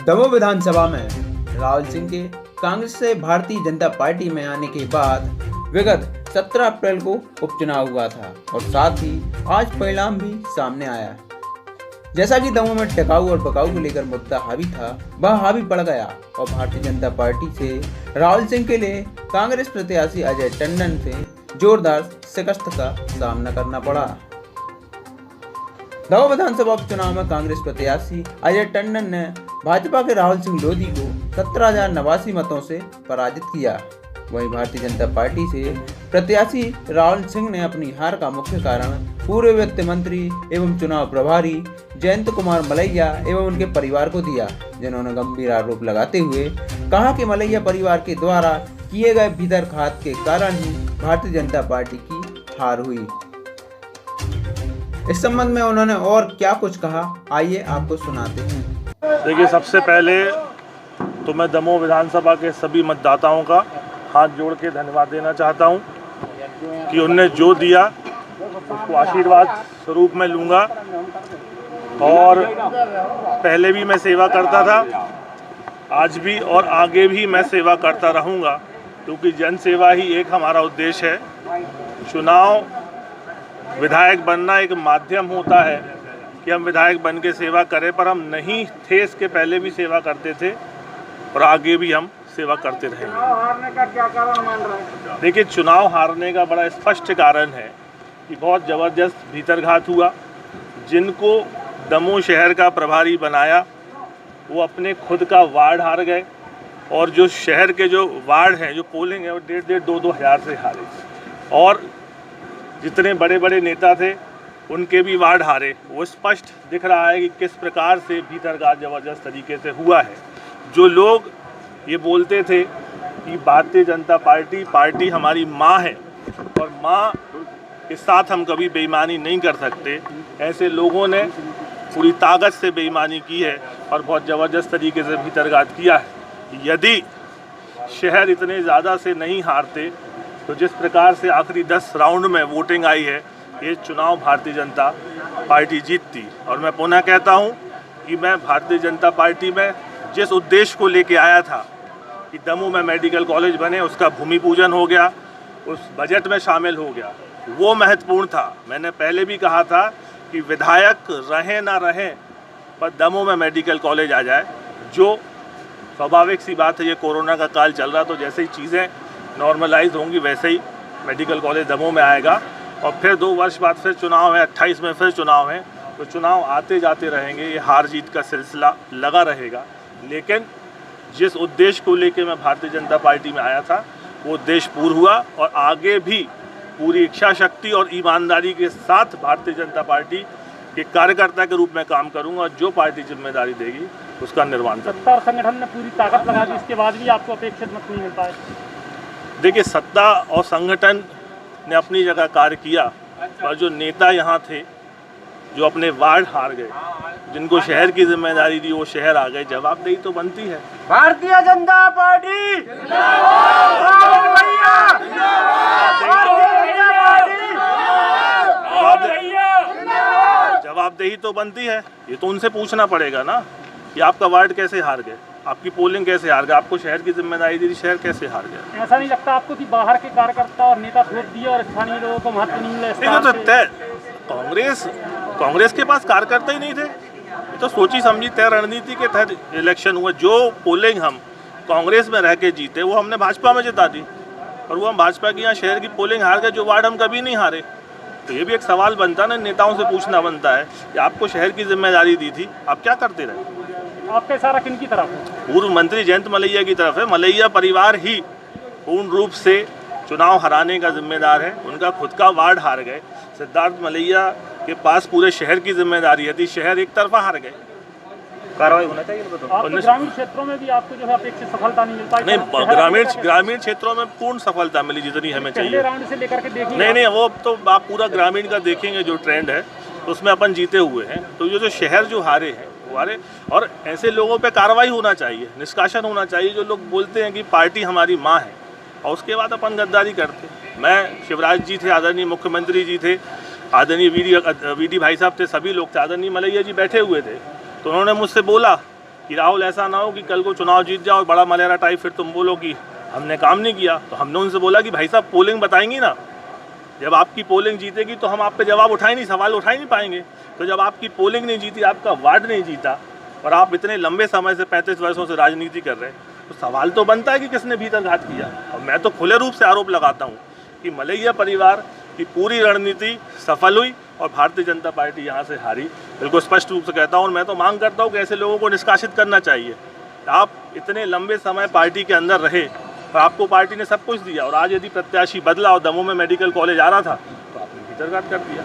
दमोह विधानसभा में राहुल सिंह के कांग्रेस से भारतीय जनता पार्टी में आने के बाद विगत 17 अप्रैल को उपचुनाव हुआ था और साथ ही आज परिणाम भी सामने आया है। जैसा कि दमोह में टिकाऊ और बकाऊ को लेकर मुद्दा हावी था, वह हावी पड़ गया और भारतीय जनता पार्टी से राहुल सिंह के लिए कांग्रेस प्रत्याशी अजय टंडन से जोरदार शिकस्त का सामना करना पड़ा। दमोह विधानसभा उपचुनाव में कांग्रेस प्रत्याशी अजय टंडन ने भाजपा के राहुल सिंह लोधी को 17,089 मतों से पराजित किया। वहीं भारतीय जनता पार्टी से प्रत्याशी राहुल सिंह ने अपनी हार का मुख्य कारण पूर्व वित्त मंत्री एवं चुनाव प्रभारी जयंत कुमार मलैया एवं उनके परिवार को दिया, जिन्होंने गंभीर आरोप लगाते हुए कहा कि मलैया परिवार के द्वारा किए गए भीतरघात के कारण ही भारतीय जनता पार्टी की हार हुई। इस संबंध में उन्होंने और क्या कुछ कहा, आइए आपको सुनाते हैं। देखिए, सबसे पहले तो मैं दमोह विधानसभा के सभी मतदाताओं का हाथ जोड़ के धन्यवाद देना चाहता हूं कि उनने जो दिया उसको आशीर्वाद स्वरूप में लूँगा। और पहले भी मैं सेवा करता था, आज भी और आगे भी मैं सेवा करता रहूँगा, क्योंकि जन सेवा ही एक हमारा उद्देश्य है। चुनाव विधायक बनना एक माध्यम होता है कि हम विधायक बन के सेवा करें, पर हम नहीं थे इसके पहले भी सेवा करते थे और आगे भी हम सेवा करते रहेंगे। हारने का क्या कारण मान रहे हैं? देखिए, चुनाव हारने का बड़ा स्पष्ट कारण है कि बहुत ज़बरदस्त भीतरघात हुआ। जिनको दमोह शहर का प्रभारी बनाया वो अपने खुद का वार्ड हार गए, और जो शहर के जो वार्ड हैं, जो पोलिंग है, वो 1,500-2,000 हज़ार से हारे। और जितने बड़े बड़े नेता थे उनके भी वार्ड हारे। वो स्पष्ट दिख रहा है कि किस प्रकार से भीतरघात ज़बरदस्त तरीके से हुआ है। जो लोग ये बोलते थे कि भारतीय जनता पार्टी हमारी माँ है और माँ के साथ हम कभी बेईमानी नहीं कर सकते, ऐसे लोगों ने पूरी ताकत से बेईमानी की है और बहुत ज़बरदस्त तरीके से भीतरघात किया है। यदि शहर इतने ज़्यादा से नहीं हारते तो जिस प्रकार से आखिरी 10 राउंड में वोटिंग आई है, ये चुनाव भारतीय जनता पार्टी जीतती। और मैं पुनः कहता हूँ कि मैं भारतीय जनता पार्टी में जिस उद्देश्य को लेके आया था कि दमोह में मेडिकल कॉलेज बने, उसका भूमि पूजन हो गया, उस बजट में शामिल हो गया, वो महत्वपूर्ण था। मैंने पहले भी कहा था कि विधायक रहें ना रहें, पर दमोह में मेडिकल कॉलेज आ जाए। जो स्वाभाविक सी बात है, ये कोरोना का काल चल रहा, तो जैसे ही चीज़ें नॉर्मलाइज होंगी वैसे ही मेडिकल कॉलेज दमोह में आएगा। और फिर 2 वर्ष बाद फिर चुनाव है, 28 में फिर चुनाव है, तो चुनाव आते जाते रहेंगे, ये हार जीत का सिलसिला लगा रहेगा। लेकिन जिस उद्देश्य को लेके मैं भारतीय जनता पार्टी में आया था, वो उद्देश्य पूर्ण हुआ और आगे भी पूरी इच्छा शक्ति और ईमानदारी के साथ भारतीय जनता पार्टी के कार्यकर्ता के रूप में काम करूंगा, और जो पार्टी जिम्मेदारी देगी उसका निर्वहन करूंगा। सत्ता और संगठन ने पूरी ताकत लगा दी, इसके बाद भी आपको अपेक्षित मत नहीं मिल पाए। देखिए, सत्ता और संगठन ने अपनी जगह कार्य किया, पर जो नेता यहाँ थे जो अपने वार्ड हार गए, जिनको शहर की जिम्मेदारी दी वो शहर आ गए, जवाबदेही तो बनती है। भारतीय जनता पार्टी जवाबदेही तो बनती है। ये तो उनसे पूछना पड़ेगा ना कि आपका वार्ड कैसे हार गए, आपकी पोलिंग कैसे हार गए, आपको शहर की जिम्मेदारी दी, शहर कैसे हार गया। ऐसा नहीं लगता आपको कि बाहर के कार्यकर्ता और नेता थोप दिए और स्थानीय लोगों को महत्व नहीं मिला? तो तय कांग्रेस के पास कार्यकर्ता ही नहीं थे, तो सोची समझी तय रणनीति के तहत इलेक्शन हुआ। जो पोलिंग हम कांग्रेस में रह के जीते वो हमने भाजपा में जिता दी, और वो हम भाजपा की यहाँ शहर की पोलिंग हार गए, जो वार्ड हम कभी नहीं हारे। तो ये भी एक सवाल बनता है ना, नेताओं से पूछना बनता है कि आपको शहर की जिम्मेदारी दी थी, आप क्या करते रहे। आपका इशारा किन की तरफ है? पूर्व मंत्री जयंत मलैया की तरफ है। मलैया परिवार ही पूर्ण रूप से चुनाव हराने का जिम्मेदार है। उनका खुद का वार्ड हार गए। सिद्धार्थ मलैया के पास पूरे शहर की जिम्मेदारी थी, शहर एक तरफा हार गए। कार्रवाई होना चाहिए। ग्रामीण क्षेत्रों में भी आपको जो है अपेक्षित सफलता नहीं मिल पाई? नहीं, ग्रामीण क्षेत्रों में पूर्ण सफलता मिली जितनी हमें चाहिए। राउंड से लेकर के देखिए। नहीं, वो तो आप पूरा ग्रामीण का देखेंगे जो ट्रेंड है, तो उसमें अपन जीते हुए हैं। तो जो शहर जो हारे हैं वो हारे, और ऐसे लोगों पे कार्रवाई होना चाहिए, निष्कासन होना चाहिए। जो लोग बोलते हैं कि पार्टी हमारी माँ है और उसके बाद अपन गद्दारी करते। मैं, शिवराज जी थे, आदरणीय मुख्यमंत्री जी थे, आदरणीय वीडी भाई साहब थे, सभी लोग थे, आदरणीय मलैया जी बैठे हुए थे, तो उन्होंने मुझसे बोला कि राहुल ऐसा ना हो कि कल को चुनाव जीत जाओ और बड़ा मलेरा टाइप फिर तुम बोलो कि हमने काम नहीं किया। तो हमने उनसे बोला कि भाई साहब पोलिंग बताएंगी ना, जब आपकी पोलिंग जीतेगी तो हम आप पे जवाब उठा ही नहीं, सवाल उठा ही नहीं पाएंगे। तो जब आपकी पोलिंग नहीं जीती, आपका वार्ड नहीं जीता और आप इतने लंबे समय से 35 वर्षों से राजनीति कर रहे हैं, तो सवाल तो बनता है कि किसने भीतर घात किया। और मैं तो खुले रूप से आरोप लगाता हूँ कि मलैया परिवार की पूरी रणनीति सफल हुई और भारतीय जनता पार्टी यहाँ से हारी। बिल्कुल स्पष्ट रूप से कहता हूँ और मैं तो मांग करता हूँ कि ऐसे लोगों को निष्कासित करना चाहिए। आप इतने लंबे समय पार्टी के अंदर रहे और आपको पार्टी ने सब कुछ दिया और आज यदि प्रत्याशी बदला और दमोह में मेडिकल कॉलेज आ रहा था तो आपने भीतर घात कर दिया।